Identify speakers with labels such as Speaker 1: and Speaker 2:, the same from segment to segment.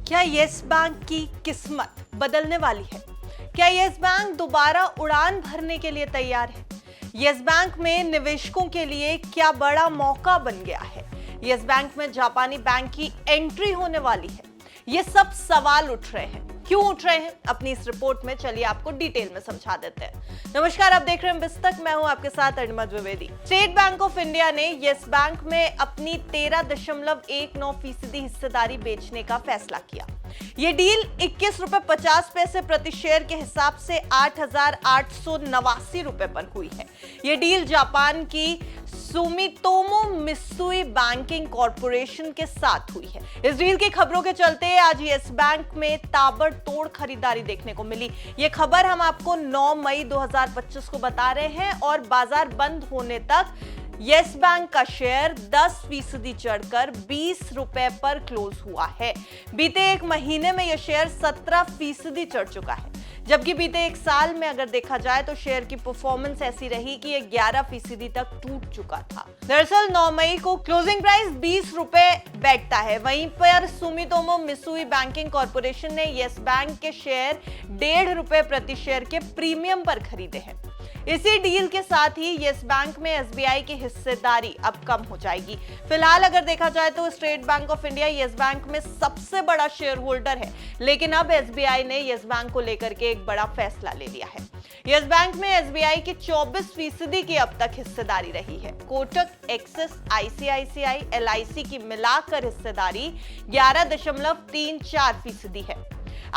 Speaker 1: क्या yes bank की किस्मत बदलने वाली है? क्या यस बैंक दोबारा उड़ान भरने के लिए तैयार है? यस बैंक में निवेशकों के लिए क्या बड़ा मौका बन गया है? यस बैंक में जापानी बैंक की एंट्री होने वाली है। ये सब सवाल उठ रहे हैं। क्यों उठ रहे हैं? अपनी इस रिपोर्ट में चलिए आपको डिटेल में समझा देते हैं। नमस्कार, आप देख रहे हैं बिस्तक, मैं हूं आपके साथ ARIMA Dwivedi. State bank of India ने यस बैंक में अपनी 13.19% हिस्सेदारी बेचने का फैसला किया। ये डील 21 रुपए 50 पैसे प्रति शेयर के हिसाब से 8,889 रुपए पर हुई है। ये डील जापान की सुमितोमो मित्सुई बैंकिंग कॉरपोरेशन के साथ हुई है। इस डील की खबरों के चलते आज यस बैंक में ताबड़तोड़ खरीदारी देखने को मिली। ये खबर हम आपको 9 मई 2025 को बता रहे हैं और बाजार बंद होने तक यस बैंक का शेयर 10% चढ़कर 20 रुपए पर क्लोज हुआ है। बीते एक महीने में यह शेयर 17% चढ़ चुका है, जबकि बीते एक साल में अगर देखा जाए तो शेयर की परफॉर्मेंस ऐसी रही कि यह 11% तक टूट चुका था। दरअसल 9 मई को क्लोजिंग प्राइस 20 रुपए बैठता है। वहीं पर सुमितोमो मित्सुई बैंकिंग कॉरपोरेशन ने यस बैंक के शेयर 1.5 रुपए प्रति शेयर के प्रीमियम पर खरीदे हैं। इसी डील के साथ ही यस बैंक में एसबीआई की हिस्सेदारी अब कम हो जाएगी। फिलहाल अगर देखा जाए तो state bank of India yes bank में सबसे बड़ा शेयर होल्डर है, लेकिन अब एसबीआई ने यस बैंक को लेकर के एक बड़ा फैसला ले लिया है। यस बैंक में एसबीआई की 24% की अब तक हिस्सेदारी रही है। कोटक, एक्सिस, आईसीआईसीआई, एलआईसी की मिलाकर हिस्सेदारी 11.34% है।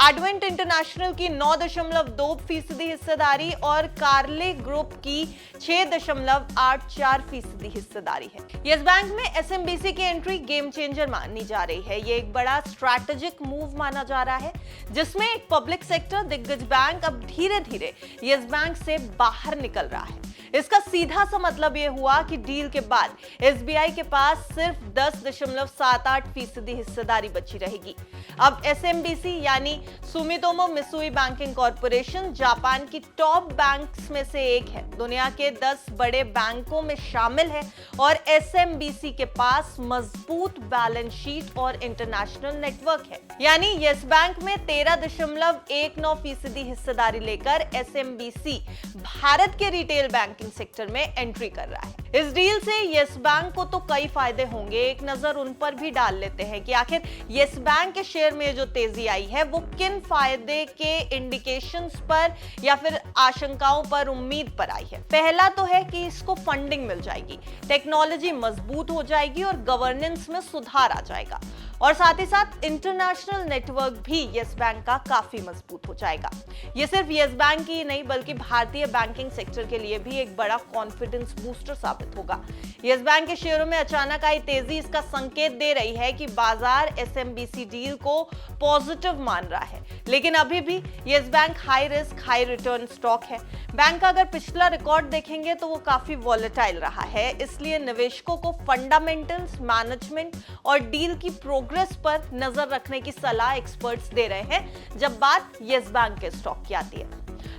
Speaker 1: एडवेंट इंटरनेशनल की 9.2% हिस्सेदारी और कार्ले ग्रुप की 6.84% हिस्सेदारी है। यस बैंक में एसएमबीसी की एंट्री गेम चेंजर मानी जा रही है। ये एक बड़ा स्ट्रैटेजिक मूव माना जा रहा है, जिसमें एक पब्लिक सेक्टर दिग्गज बैंक अब धीरे धीरे यस बैंक से बाहर निकल रहा है। इसका सीधा सा मतलब यह हुआ कि डील के बाद एसबीआई के पास सिर्फ 10.78% हिस्सेदारी बची रहेगी। अब एसएमबीसी यानी Sumitomo Mitsui banking corporation Japan की टॉप बैंक्स में से एक है, दुनिया के 10 बड़े बैंकों में शामिल है और एसएमबीसी के पास मजबूत बैलेंस शीट और इंटरनेशनल नेटवर्क है। यानी यस बैंक में 13.19% हिस्सेदारी लेकर एसएमबीसी भारत के रिटेल बैंकिंग सेक्टर में एंट्री कर रहा है। इस डील से यस बैंक को तो कई फायदे होंगे। एक नजर उन पर भी डाल लेते हैं कि आखिर यस बैंक के शेयर में जो तेजी आई है वो किन फायदे के इंडिकेशंस पर या फिर आशंकाओं पर, उम्मीद पर आई है। पहला तो है कि इसको फंडिंग मिल जाएगी, टेक्नोलॉजी मजबूत हो जाएगी और गवर्नेंस में सुधार आ जाएगा, और साथ ही साथ इंटरनेशनल नेटवर्क भी यस बैंक का काफी मजबूत हो जाएगा। ये सिर्फ यस बैंक ही नहीं बल्कि भारतीय बैंकिंग सेक्टर के लिए भी एक बड़ा कॉन्फिडेंस बूस्टर साबित होगा। यस बैंक के शेयरों में अचानक आई तेजी इसका संकेत दे रही है कि बाजार एसएमबीसी डील को पॉजिटिव मान रहा है, लेकिन अभी भी yes bank high risk high return stock है। बैंक का अगर पिछला रिकॉर्ड देखेंगे तो वो काफी वॉलेटाइल रहा है, इसलिए निवेशकों को फंडामेंटल्स, मैनेजमेंट और डील की प्रोग्रेस पर नजर रखने की सलाह एक्सपर्ट्स दे रहे हैं जब बात यस बैंक के स्टॉक की आती है।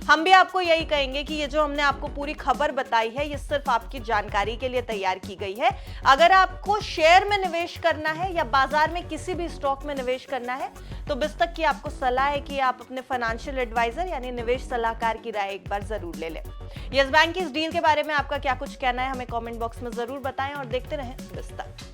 Speaker 1: हम भी आपको यही कहेंगे कि ये जो हमने आपको पूरी खबर बताई है ये सिर्फ आपकी जानकारी के लिए तैयार की गई है। अगर आपको शेयर में निवेश करना है या बाजार में किसी भी स्टॉक में निवेश करना है तो बिस्तक की आपको सलाह है कि आप अपने फाइनेंशियल एडवाइजर यानी निवेश सलाहकार की राय एक बार जरूर ले लें। यस बैंक की इस डील के बारे में आपका क्या कुछ कहना है हमें कमेंट बॉक्स में जरूर बताएं और देखते रहें बिस्तक।